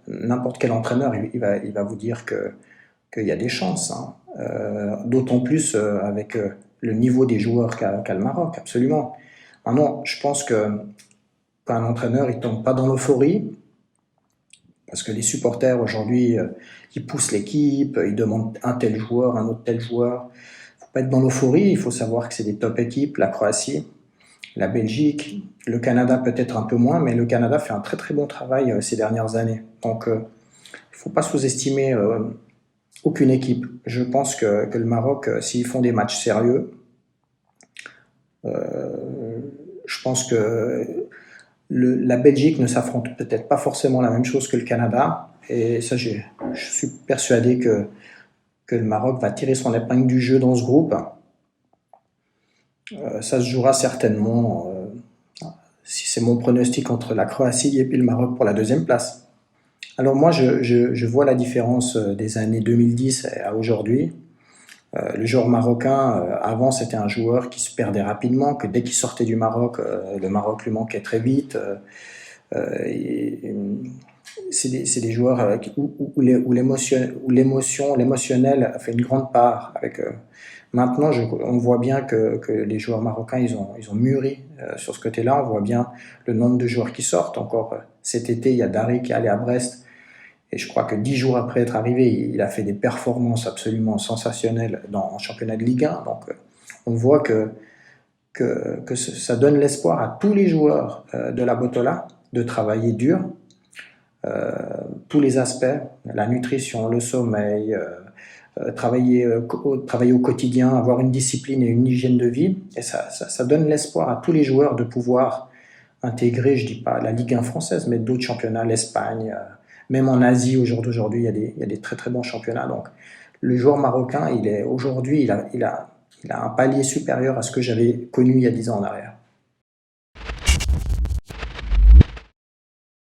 n'importe quel entraîneur, il va vous dire qu'il y a des chances, hein. D'autant plus avec le niveau des joueurs qu'a le Maroc, absolument. Maintenant, je pense que quand un entraîneur il tombe pas dans l'euphorie, parce que les supporters aujourd'hui, ils poussent l'équipe, ils demandent un tel joueur, un autre tel joueur. Il ne faut pas être dans l'euphorie, il faut savoir que c'est des top équipes, la Croatie, la Belgique, le Canada peut-être un peu moins, mais le Canada fait un très très bon travail ces dernières années. Donc il ne faut pas sous-estimer aucune équipe. Je pense que le Maroc, s'ils font des matchs sérieux, je pense que la Belgique ne s'affronte peut-être pas forcément la même chose que le Canada. Et ça, je suis persuadé que le Maroc va tirer son épingle du jeu dans ce groupe. Ça se jouera certainement, si c'est mon pronostic, entre la Croatie et puis le Maroc pour la deuxième place. Alors moi, je vois la différence des années 2010 à aujourd'hui. Le joueur marocain, avant, c'était un joueur qui se perdait rapidement, que dès qu'il sortait du Maroc, le Maroc lui manquait très vite. C'est des joueurs où l'émotionnel fait une grande part. Maintenant, on voit bien que les joueurs marocains, ils ont mûri sur ce côté-là. On voit bien le nombre de joueurs qui sortent. Encore cet été, il y a Dari qui est allé à Brest. Et je crois que 10 jours après être arrivé, il a fait des performances absolument sensationnelles en championnat de Ligue 1. Donc, on voit que ça donne l'espoir à tous les joueurs de la Botola de travailler dur, tous les aspects, la nutrition, le sommeil, travailler au quotidien, avoir une discipline et une hygiène de vie. Et ça donne l'espoir à tous les joueurs de pouvoir intégrer, je ne dis pas la Ligue 1 française, mais d'autres championnats, l'Espagne, même en Asie, au jour d'aujourd'hui, il y a des très très bons championnats. Donc, le joueur marocain, aujourd'hui, il a un palier supérieur à ce que j'avais connu il y a 10 ans en arrière.